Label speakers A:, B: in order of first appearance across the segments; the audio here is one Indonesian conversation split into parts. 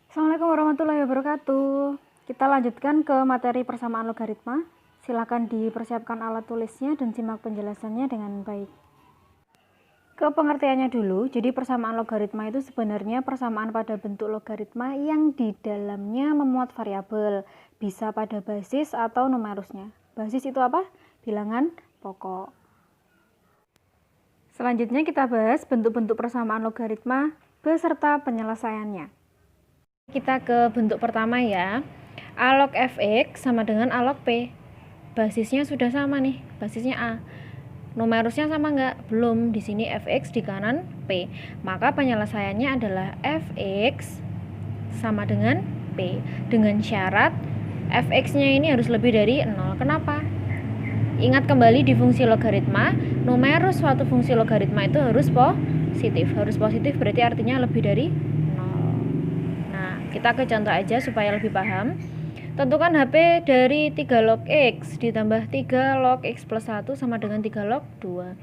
A: Assalamualaikum warahmatullahi wabarakatuh. Kita lanjutkan ke materi persamaan logaritma. Silakan dipersiapkan alat tulisnya dan simak penjelasannya dengan baik. Ke pengertiannya dulu, jadi persamaan logaritma itu sebenarnya persamaan pada bentuk logaritma yang di dalamnya memuat variabel, bisa pada basis atau numerusnya. Basis itu apa? Bilangan pokok. Selanjutnya kita bahas bentuk-bentuk persamaan logaritma beserta penyelesaiannya. Kita ke bentuk pertama ya. A log fx sama dengan A log p. Basisnya sudah sama nih, basisnya A. Numerusnya sama enggak? Belum. Di sini fx di kanan p. Maka penyelesaiannya adalah fx sama dengan p. Dengan syarat fx-nya ini harus lebih dari 0. Kenapa? Ingat kembali di fungsi logaritma, numerus suatu fungsi logaritma itu harus positif. Harus positif berarti artinya lebih dari 0. Nah, kita ke contoh aja supaya lebih paham. Tentukan HP dari 3 log X ditambah 3 log X plus 1 sama dengan 3 log 2.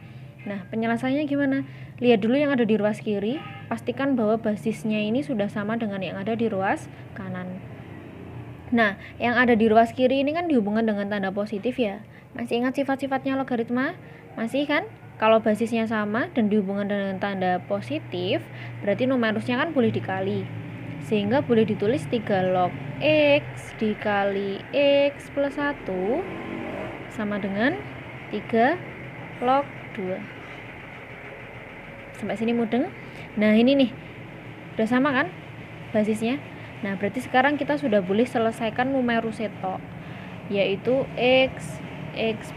A: Nah, penyelesaiannya gimana? Lihat dulu yang ada di ruas kiri, pastikan bahwa basisnya ini sudah sama dengan yang ada di ruas kanan. Nah, yang ada di ruas kiri ini kan dihubungkan dengan tanda positif ya. Masih ingat sifat-sifatnya logaritma? Masih kan? Kalau basisnya sama dan dihubungkan dengan tanda positif, berarti numerusnya kan boleh dikali. Sehingga boleh ditulis 3 log X dikali X plus 1 sama dengan 3 log 2. Sampai sini mudeng? Nah, ini nih. Udah sama kan basisnya? Nah, berarti sekarang kita sudah boleh selesaikan numerus seto, yaitu X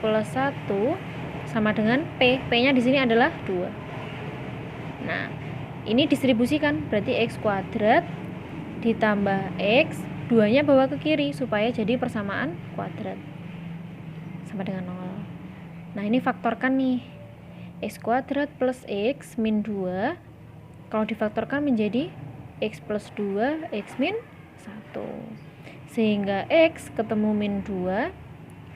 A: plus 1 sama dengan P. P-nya di sini adalah 2. Nah, ini distribusikan, berarti X kuadrat ditambah X, 2-nya bawa ke kiri supaya jadi persamaan kuadrat. Sama dengan 0. Nah, ini faktorkan nih. X kuadrat plus X min 2, kalau difaktorkan menjadi X plus 2, X min 1. Sehingga X ketemu min 2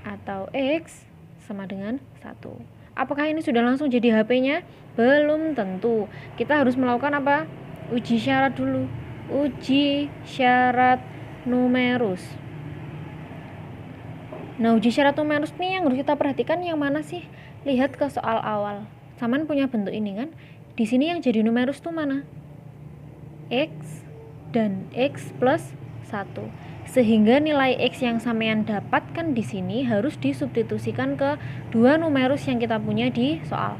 A: atau X sama dengan 1. Apakah ini sudah langsung jadi HP-nya? Belum tentu. Kita harus melakukan apa? Uji syarat dulu. Uji syarat numerus. Nah, uji syarat numerus nih yang harus kita perhatikan yang mana sih? Lihat ke soal awal. Saman punya bentuk ini kan? Di sini yang jadi numerus tuh mana? X dan X plus 1. Sehingga nilai X yang sampean dapatkan di sini harus disubstitusikan ke dua numerus yang kita punya di soal.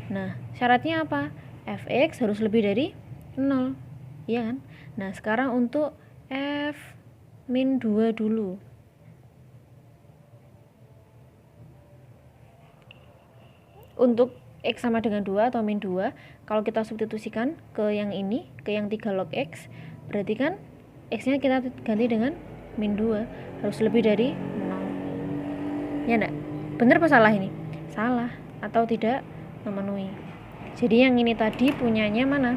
A: Nah, syaratnya apa? Fx harus lebih dari 0. Iya kan? Nah, sekarang untuk F min 2 dulu. Untuk X sama dengan 2 atau min 2, kalau kita substitusikan ke yang ini, ke yang 3 log X, berarti kan X-nya kita ganti dengan min 2, harus lebih dari 0. Ya enggak? Benar apa salah ini? Salah, atau tidak memenuhi. Jadi yang ini tadi punyanya mana?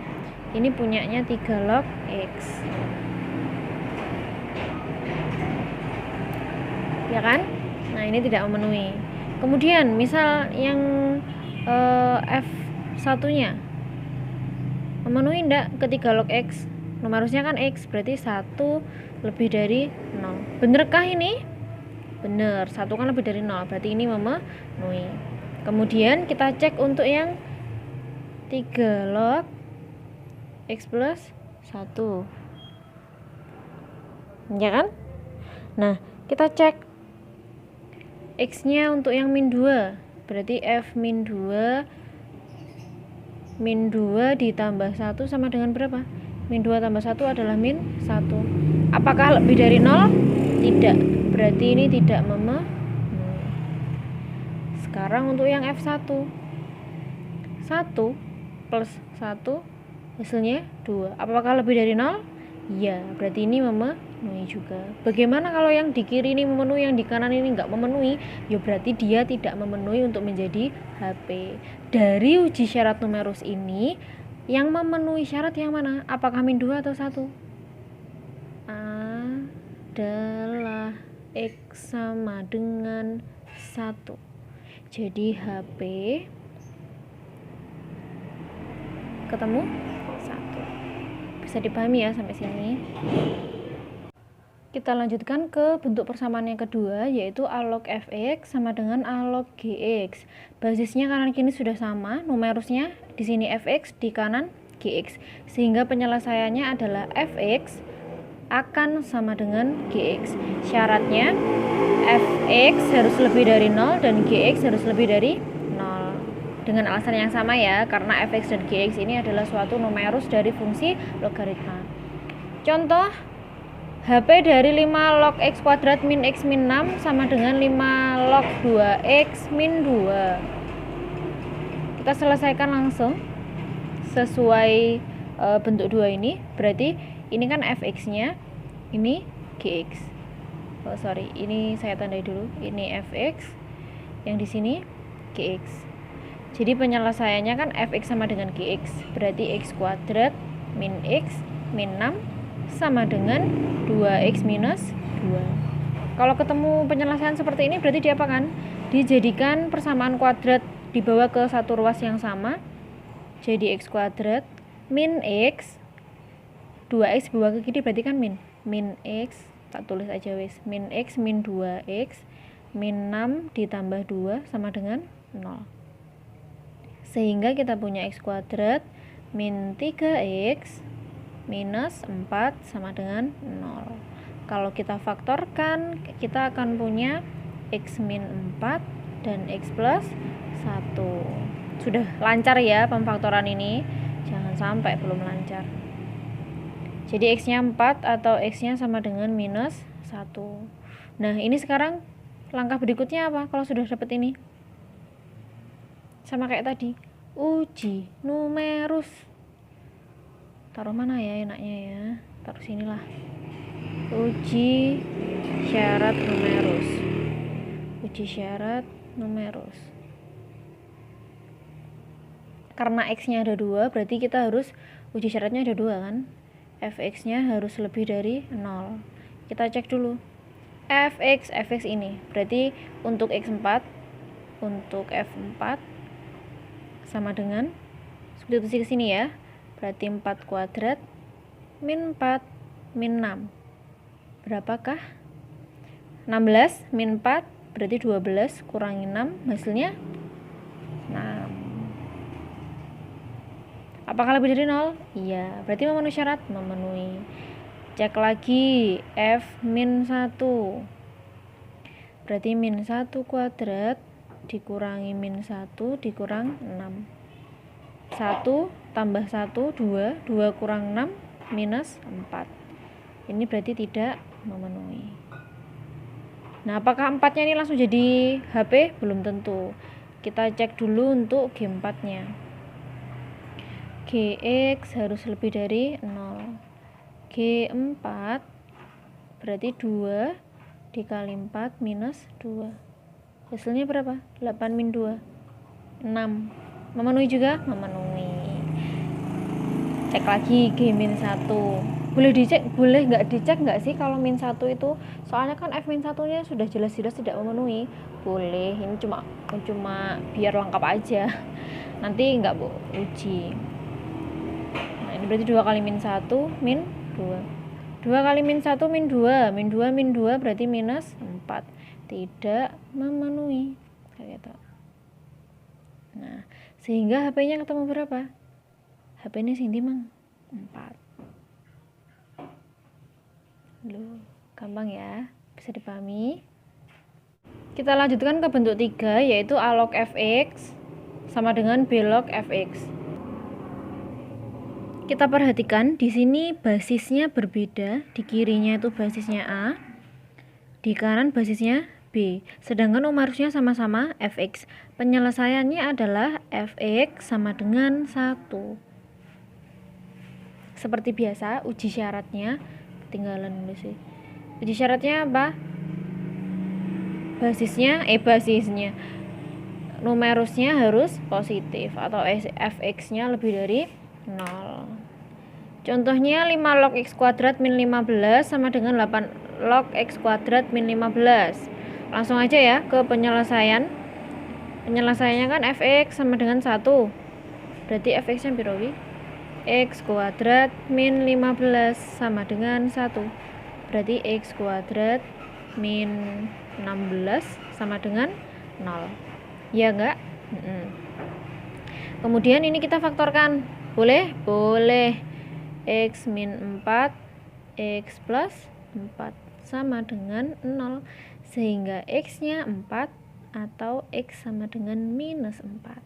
A: Ini punyanya 3 log X. Ya kan? Nah, ini tidak memenuhi. Kemudian misal yang F1-nya memenuhi enggak ke 3 log X? Numerusnya kan X, berarti 1 lebih dari 0. Benerkah ini? Bener, 1 kan lebih dari 0, berarti ini memenuhi. Kemudian kita cek untuk yang 3 log X plus 1. Ya kan? Nah, kita cek X-nya untuk yang min 2. Berarti F min 2 ditambah 1 sama dengan berapa? Min 2 tambah 1 adalah min 1. Apakah lebih dari 0? Tidak. Berarti ini tidak memenuhi. Sekarang untuk yang F1. 1 plus 1 hasilnya 2. Apakah lebih dari 0? Iya. Berarti ini memenuhi juga. Bagaimana kalau yang di kiri ini memenuhi, yang di kanan ini enggak memenuhi? Ya berarti dia tidak memenuhi untuk menjadi HP. Dari uji syarat numerus ini, yang memenuhi syarat yang mana? Apakah min 2 atau 1? Adalah X sama dengan 1. Jadi HP ketemu 1. Bisa dipahami ya sampai sini. Kita lanjutkan ke bentuk persamaan yang kedua, yaitu a log fx sama dengan a log gx. Basisnya kanan kiri sudah sama, numerusnya di sini fx, di kanan gx. Sehingga penyelesaiannya adalah fx akan sama dengan gx. Syaratnya fx harus lebih dari 0 dan gx harus lebih dari 0. Dengan alasan yang sama ya, karena fx dan gx ini adalah suatu numerus dari fungsi logaritma. Contoh, HP dari 5 log x kuadrat min x min 6 sama dengan 5 log 2x min 2. Kita selesaikan langsung sesuai bentuk 2 ini. Berarti ini kan fx-nya, ini gx. Oh sorry, ini saya tandai dulu. Ini fx, yang di sini gx. Jadi penyelesaiannya kan fx sama dengan gx. Berarti x kuadrat min x min 6 sama dengan 2x minus 2. Kalau ketemu penyelesaian seperti ini berarti diapakan? Dijadikan persamaan kuadrat, dibawa ke satu ruas yang sama. Jadi x kuadrat min x, 2x bawa ke kiri berarti kan min x, tak tulis aja wis, min x min 2x min 6 ditambah 2 sama dengan 0. Sehingga kita punya x kuadrat min 3x minus 4 sama dengan 0. Kalau kita faktorkan, kita akan punya x min 4 dan x plus 1. Sudah lancar ya pemfaktoran ini, jangan sampai belum lancar. Jadi x-nya 4 atau x-nya sama dengan minus 1. Nah, ini sekarang langkah berikutnya apa kalau sudah dapat ini? Sama kayak tadi, uji numerus. Taruh mana ya enaknya ya? Taruh sinilah. Uji syarat numerus. Uji syarat numerus. Karena x-nya ada 2, berarti kita harus uji syaratnya ada 2 kan? Fx-nya harus lebih dari 0. Kita cek dulu. Fx ini. Berarti untuk x4, untuk f4 sama dengan substitusi ke sini ya. Berarti 4 kuadrat min 4 min 6. Berapakah? 16 min 4 berarti 12 kurangi 6 hasilnya 6. Apakah lebih dari 0? Iya, berarti memenuhi syarat? Memenuhi. Cek lagi f min 1. Berarti min 1 kuadrat dikurangi min 1 dikurang 6. 1 tambah 1, 2 kurang 6 minus 4. Ini berarti tidak memenuhi. Nah, apakah 4-nya ini langsung jadi HP? Belum tentu. Kita cek dulu untuk G4 nya. Gx harus lebih dari 0. G4 berarti 2 dikali 4 minus 2. Hasilnya berapa? 8 min 2 6. Memenuhi juga? Memenuhi. Cek lagi G min 1. Boleh dicek, boleh nggak dicek nggak sih kalau min 1 itu? Soalnya kan F min 1 nya sudah jelas-jelas tidak memenuhi. Boleh, ini cuma biar lengkap aja. Nanti nggak uji. Nah, ini berarti 2 kali min 1 min 2. 2 kali min 1 min 2. Min 2 min 2 berarti minus 4. Tidak memenuhi. Kayak gitu. Nah, sehingga HP-nya ketemu berapa? HP ini sing mang 4. Loh, gampang ya, bisa dipahami. Kita lanjutkan ke bentuk 3, yaitu a log fx sama dengan b log fx. Kita perhatikan di sini basisnya berbeda, di kirinya itu basisnya a, di kanan basisnya b, sedangkan numerusnya sama-sama fx. Penyelesaiannya adalah fx sama dengan 1. Seperti biasa, uji syaratnya ketinggalan dulu sih. Uji syaratnya apa? Basisnya numerusnya harus positif atau fx-nya lebih dari 0. Contohnya 5 log x kuadrat min 15 sama dengan 8 log x kuadrat min 15. Langsung aja ya ke penyelesaian. Penyelesaiannya kan fx sama dengan 1. Berarti fx-nya berapa? X kuadrat min 15 sama dengan 1. Berarti X kuadrat min 16 sama dengan 0. Ya enggak? Kemudian ini kita faktorkan. Boleh? Boleh. X min 4, X plus 4 sama dengan 0. Sehingga X-nya 4 atau X sama dengan minus 4.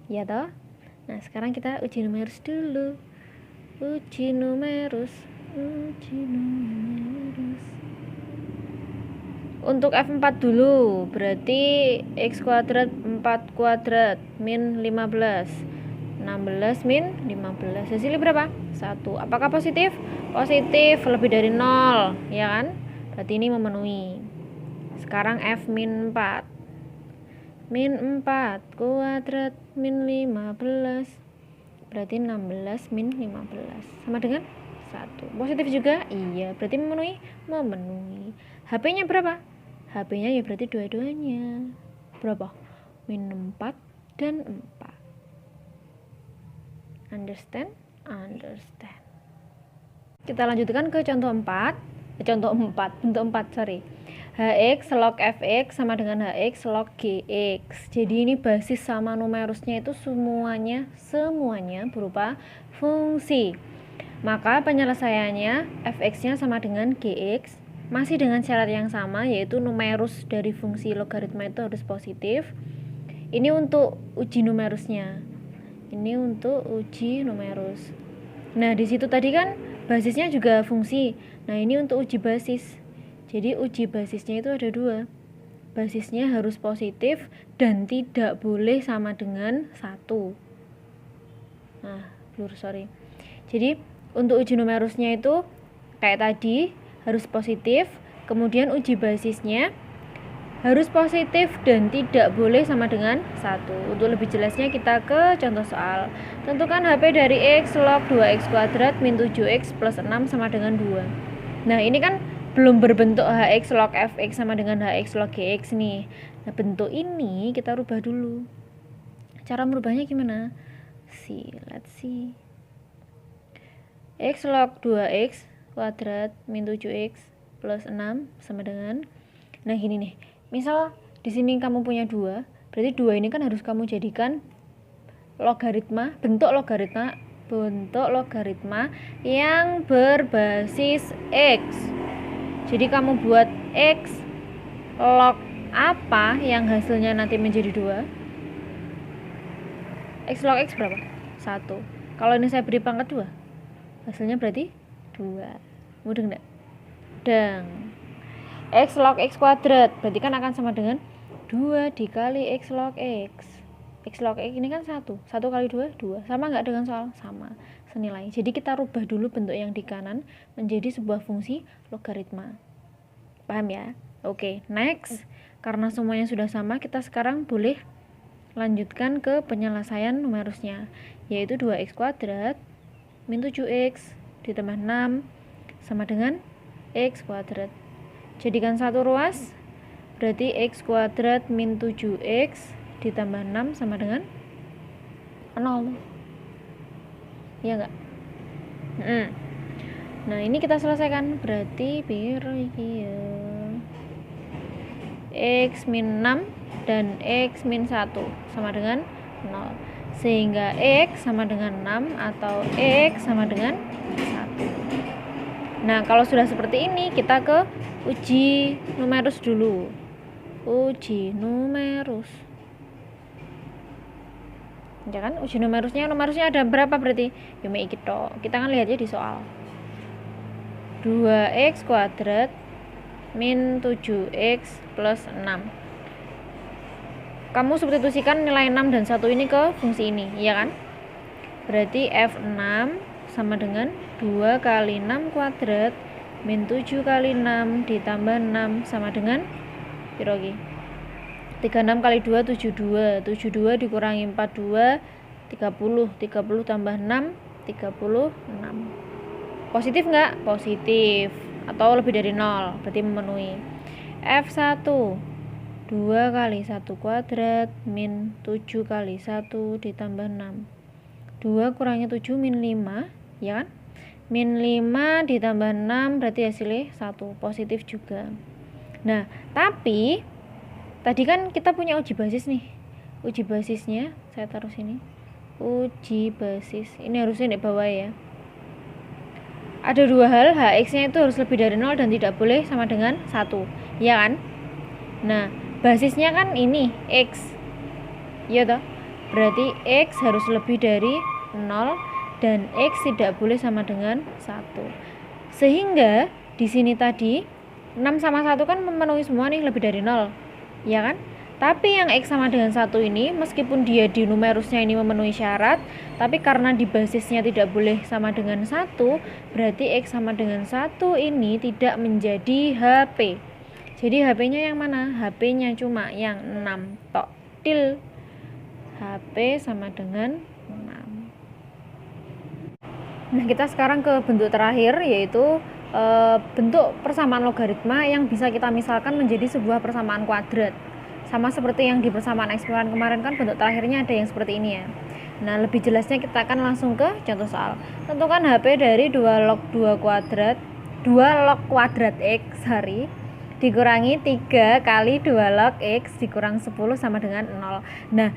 A: Ya toh? Nah, sekarang kita uji numerus dulu. Uji numerus. Untuk F4 dulu, berarti X kuadrat 4 kuadrat min 15. 16 min 15. Hasilnya berapa? 1. Apakah positif? Positif, lebih dari 0, ya kan? Berarti ini memenuhi. Sekarang F min 4. Min 4 kuadrat min 15. Berarti 16 min 15 sama dengan 1. Positif juga? Iya, berarti memenuhi? Memenuhi. HP-nya berapa? HP-nya ya berarti dua-duanya. Berapa? Min 4 dan 4. Understand? Understand. Kita lanjutkan ke contoh 4. Bentuk 4, sorry. Hx log fx sama dengan hx log gx. Jadi ini basis sama numerusnya itu semuanya berupa fungsi. Maka penyelesaiannya fx-nya sama dengan gx, masih dengan syarat yang sama, yaitu numerus dari fungsi logaritma itu harus positif. Ini untuk uji numerusnya. Ini untuk uji numerus. Nah, di situ tadi kan basisnya juga fungsi. Nah, ini untuk uji basis. Jadi uji basisnya itu ada 2. Basisnya harus positif dan tidak boleh sama dengan 1. Nah, sorry. Jadi untuk uji numerusnya itu kayak tadi harus positif, kemudian uji basisnya harus positif dan tidak boleh sama dengan 1. Untuk lebih jelasnya kita ke contoh soal. Tentukan HP dari X log 2X kuadrat min 7X plus 6 sama dengan 2. Nah, ini kan belum berbentuk Hx log fx sama dengan Hx log gx nih. Nah, bentuk ini kita rubah dulu. Cara merubahnya gimana? Let's see. X log 2x kuadrat min 7x plus 6 sama dengan, nah gini nih. Misal di sini kamu punya 2, berarti 2 ini kan harus kamu jadikan logaritma, bentuk logaritma yang berbasis x. Jadi kamu buat X log apa yang hasilnya nanti menjadi 2? X log X berapa? 1. Kalau ini saya beri pangkat 2, hasilnya berarti 2. Mudah enggak? Dan X log X kuadrat berarti kan akan sama dengan 2 dikali X log X. X log X ini kan 1. 1 kali 2, 2. Sama enggak dengan soal? Sama. Senilai. Jadi kita rubah dulu bentuk yang di kanan menjadi sebuah fungsi logaritma. Paham ya? Oke, next. Karena semuanya sudah sama, kita sekarang boleh lanjutkan ke penyelesaian numerusnya, yaitu 2x kuadrat min 7x ditambah 6 sama dengan x kuadrat. Jadikan satu ruas, berarti x kuadrat min 7x ditambah 6 sama dengan 0. Iya enggak? Nah, ini kita selesaikan. Berarti x min 6 dan x min 1 sama dengan 0. Sehingga x sama dengan 6 atau x sama dengan 1. Nah, kalau sudah seperti ini, kita ke uji numerus dulu. Uji numerus. Ya kan? Uji numerusnya ada berapa berarti? Yumi kita kan lihat ya di soal. 2x kuadrat min 7x plus 6. Kamu substitusikan nilai 6 dan 1 ini ke fungsi ini, iya kan? Berarti F6 sama dengan 2 kali 6 kuadrat min 7 kali 6 ditambah 6 sama dengan pirogi. 36 kali 2 72. 72 dikurangi 42 30. 30 tambah 6 36. Positif enggak? Positif. Atau lebih dari 0, berarti memenuhi. F1 2 kali 1 kuadrat min 7 kali 1 ditambah 6. 2 kurangi 7 min 5, ya kan? Min 5 ditambah 6 berarti hasilnya 1, positif juga. Nah, tapi tadi kan kita punya uji basis nih. Uji basisnya saya taruh sini. Uji basis. Ini harusnya di bawah ya. Ada dua hal, hx-nya itu harus lebih dari 0 dan tidak boleh sama dengan 1. Ya kan? Nah, basisnya kan ini x. Ya toh? Berarti x harus lebih dari 0 dan x tidak boleh sama dengan 1. Sehingga di sini tadi 6 sama 1 kan memenuhi semua nih, lebih dari 0. Ya kan? Tapi yang x sama dengan 1 ini, meskipun dia di numerusnya ini memenuhi syarat, tapi karena di basisnya tidak boleh sama dengan 1, berarti x sama dengan 1 ini tidak menjadi HP. Jadi HP-nya yang mana? HP-nya cuma yang 6 tok. Til. HP sama dengan 6. Nah, kita sekarang ke bentuk terakhir, yaitu bentuk persamaan logaritma yang bisa kita misalkan menjadi sebuah persamaan kuadrat. Sama seperti yang di persamaan eksponen kemarin kan bentuk terakhirnya ada yang seperti ini ya. Nah, lebih jelasnya kita akan langsung ke contoh soal. Tentukan HP dari 2 log kuadrat X dikurangi 3 kali 2 log X dikurang 10 sama dengan 0. Nah,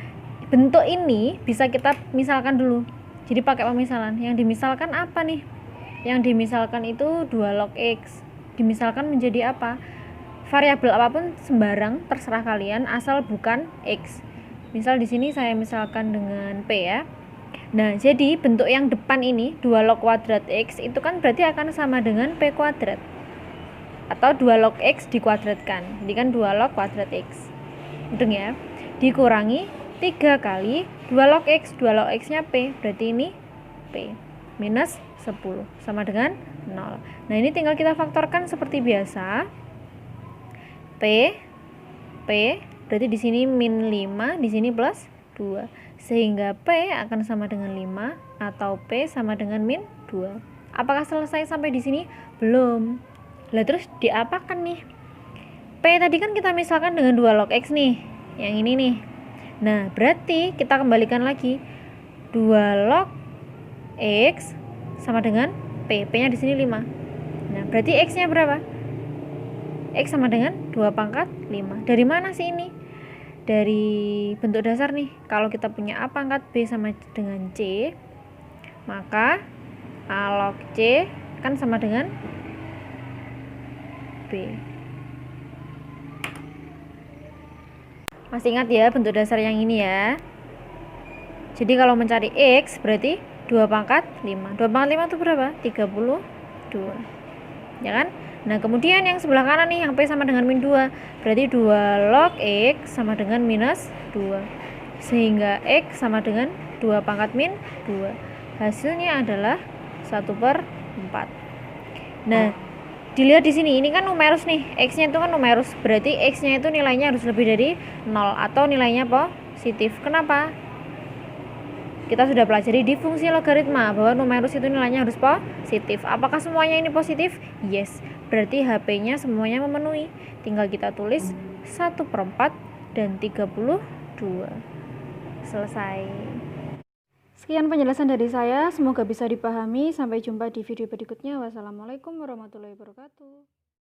A: bentuk ini bisa kita misalkan dulu. Jadi pakai pemisalan. Yang dimisalkan apa nih? Yang dimisalkan itu 2 log X. Dimisalkan menjadi apa? Variabel apapun sembarang, terserah kalian, asal bukan X. Misal di sini saya misalkan dengan P ya. Nah, jadi bentuk yang depan ini 2 log kuadrat X itu kan berarti akan sama dengan P kuadrat. Atau 2 log X dikuadratkan. Ini kan 2 log kuadrat X. Hitung ya. Dikurangi 3 kali 2 log X. 2 log X-nya P. Berarti ini P. Minus 10. Sama dengan 0. Nah, ini tinggal kita faktorkan seperti biasa. P berarti di sini min 5, di sini plus 2. Sehingga P akan sama dengan 5 atau P sama dengan min 2. Apakah selesai sampai di sini? Belum. Lah terus diapakan nih? P tadi kan kita misalkan dengan 2 log X nih. Yang ini nih. Nah, berarti kita kembalikan lagi. 2 log X sama dengan P. P-nya di sini 5. Nah, berarti X-nya berapa? X sama dengan 2 pangkat 5. Dari mana sih ini? Dari bentuk dasar nih. Kalau kita punya A pangkat B sama dengan C, maka A log C kan sama dengan B. Masih ingat ya bentuk dasar yang ini ya? Jadi kalau mencari X berarti 2 pangkat 5. 2 pangkat 5 itu berapa? 32. Ya kan? Nah, kemudian yang sebelah kanan nih, yang P sama dengan min 2. Berarti 2 log X sama dengan minus 2. Sehingga X sama dengan 2 pangkat min 2. Hasilnya adalah 1/4. Nah, dilihat di sini, ini kan numerus nih. X-nya itu kan numerus. Berarti X-nya itu nilainya harus lebih dari 0 atau nilainya positif. Kenapa? Kita sudah pelajari di fungsi logaritma bahwa numerus itu nilainya harus positif. Apakah semuanya ini positif? Yes. Berarti HP-nya semuanya memenuhi. Tinggal kita tulis 1/4 dan 32. Selesai. Sekian penjelasan dari saya. Semoga bisa dipahami. Sampai jumpa di video berikutnya. Wassalamualaikum warahmatullahi wabarakatuh.